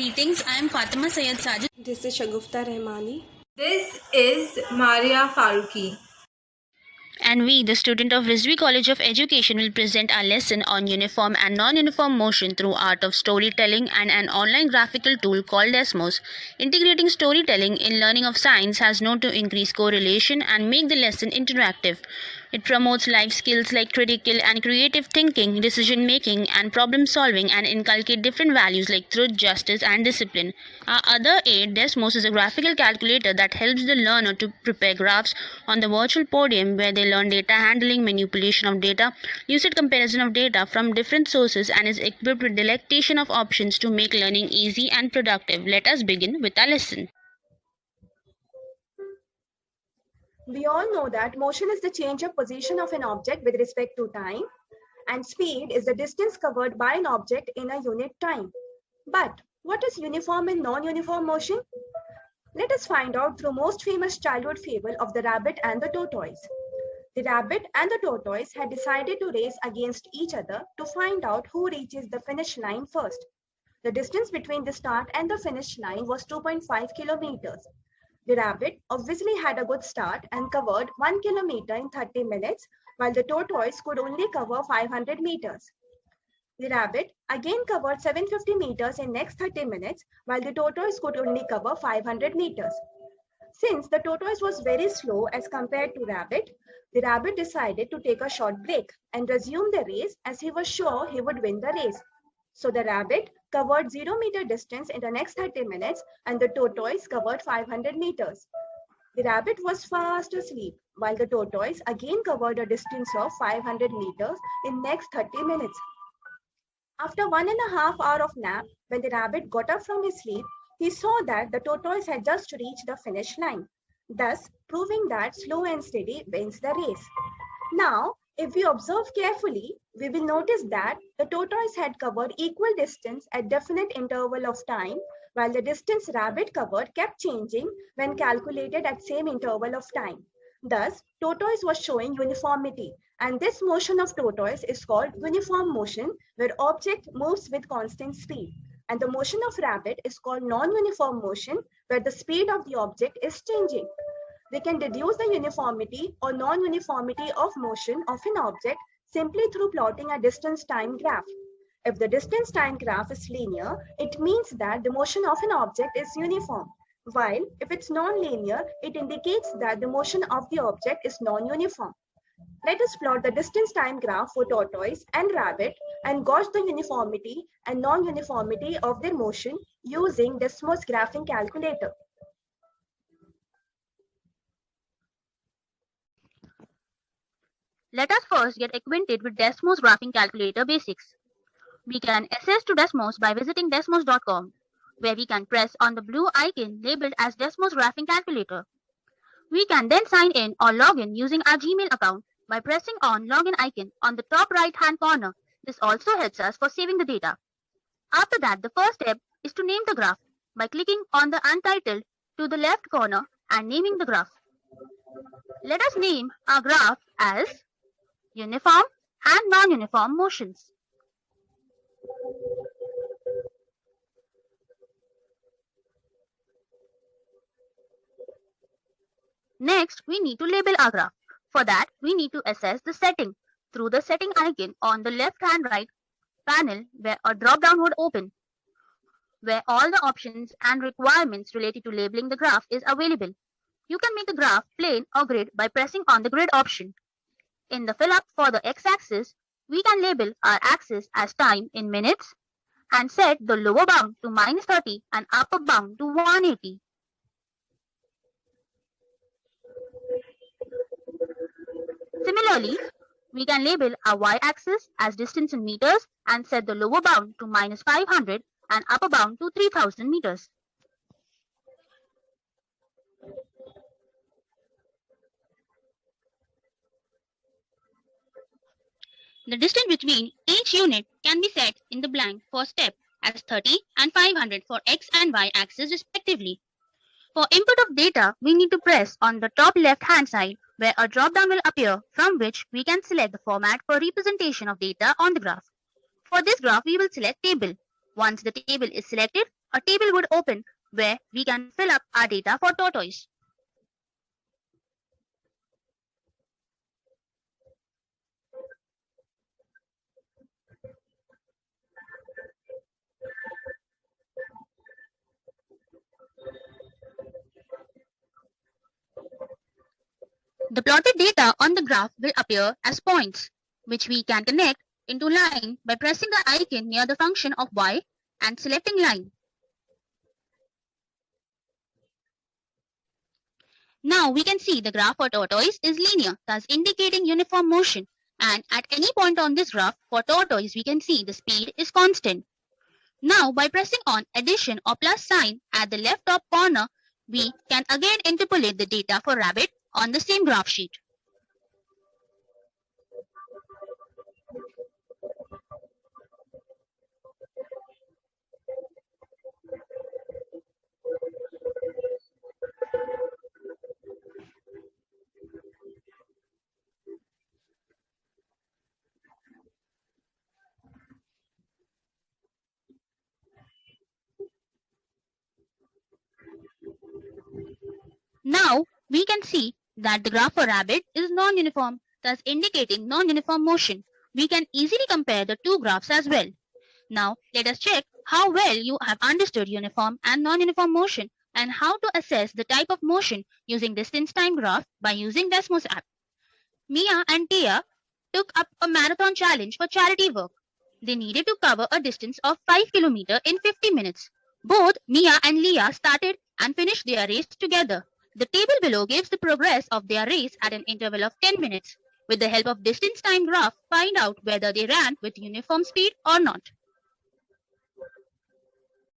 Greetings, I am Fatima Syed Sajid. This is Shagufta Rahmani. This is Maria Faruqi. And we, the student of Rizvi College of Education, will present our lesson on uniform and non-uniform motion through art of storytelling and an online graphical tool called Desmos. Integrating storytelling in learning of science has known to increase correlation and make the lesson interactive. It promotes life skills like critical and creative thinking, decision making, and problem solving, and inculcate different values like truth, justice, and discipline. Our other aid, Desmos, is a graphical calculator that helps the learner to prepare graphs on the virtual podium where they learn data handling, manipulation of data, lucid comparison of data from different sources, and is equipped with delectation of options to make learning easy and productive. Let us begin with our lesson. We all know that motion is the change of position of an object with respect to time, and speed is the distance covered by an object in a unit time. But what is uniform and non-uniform motion? Let us find out through most famous childhood fable of the rabbit and the tortoise. The rabbit and the tortoise had decided to race against each other to find out who reaches the finish line first. The distance between the start and the finish line was 2.5 kilometers. The rabbit obviously had a good start and covered 1 kilometer in 30 minutes, while the tortoise could only cover 500 meters. The rabbit again covered 750 meters in next 30 minutes, while the tortoise could only cover 500 meters. Since the tortoise was very slow as compared to rabbit, the rabbit decided to take a short break and resume the race as he was sure he would win the race. So the rabbit covered 0-meter distance in the next 30 minutes and the tortoise covered 500 meters. The rabbit was fast asleep while the tortoise again covered a distance of 500 meters in next 30 minutes. After 1.5 hours of nap, when the rabbit got up from his sleep, he saw that the tortoise had just reached the finish line, thus proving that slow and steady wins the race. Now, if we observe carefully, we will notice that the tortoise had covered equal distance at definite interval of time, while the distance rabbit covered kept changing when calculated at same interval of time. Thus, tortoise was showing uniformity, and this motion of tortoise is called uniform motion, where object moves with constant speed. And the motion of rabbit is called non-uniform motion, where the speed of the object is changing. We can deduce the uniformity or non-uniformity of motion of an object simply through plotting a distance-time graph. If the distance-time graph is linear, it means that the motion of an object is uniform, while if it's non-linear, it indicates that the motion of the object is non-uniform. Let us plot the distance-time graph for tortoise and rabbit and gauge the uniformity and non-uniformity of their motion using Desmos graphing calculator. Let us first get acquainted with Desmos graphing calculator basics. We can access to Desmos by visiting desmos.com, where we can press on the blue icon labeled as Desmos graphing calculator. We can then sign in or log in using our Gmail account by pressing on login icon on the top right hand corner. This also helps us for saving the data. After that, the first step is to name the graph by clicking on the untitled to the left corner and naming the graph. Let us name our graph as uniform and non-uniform motions. Next, we need to label our graph. For that, we need to access the setting through the setting icon on the left-hand right panel where a drop-down would open, where all the options and requirements related to labeling the graph is available. You can make the graph plain or grid by pressing on the grid option. In the fill-up for the x-axis, we can label our axis as time in minutes and set the lower bound to -30 and upper bound to 180. Similarly, we can label our y-axis as distance in meters and set the lower bound to -500 and upper bound to 3000 meters. The distance between each unit can be set in the blank first step as 30 and 500 for x and y axis respectively. For input of data, we need to press on the top left-hand side where a drop-down will appear from which we can select the format for representation of data on the graph. For this graph, we will select table. Once the table is selected, a table would open where we can fill up our data for tortoise. The plotted data on the graph will appear as points, which we can connect into line by pressing the icon near the function of y and selecting line. Now we can see the graph for tortoise is linear, thus indicating uniform motion. And at any point on this graph for tortoise, we can see the speed is constant. Now by pressing on addition or plus sign at the left top corner, we can again interpolate the data for rabbit on the same graph sheet. Now we can see that the graph for rabbit is non-uniform, thus indicating non-uniform motion. We can easily compare the two graphs as well. Now let us check how well you have understood uniform and non-uniform motion and how to assess the type of motion using distance time graph by using Desmos app. Mia and Tia took up a marathon challenge for charity work. They needed to cover a distance of 5 kilometers in 50 minutes. Both Mia and Leah started and finished their race together. The table below gives the progress of their race at an interval of 10 minutes. With the help of distance time graph, find out whether they ran with uniform speed or not.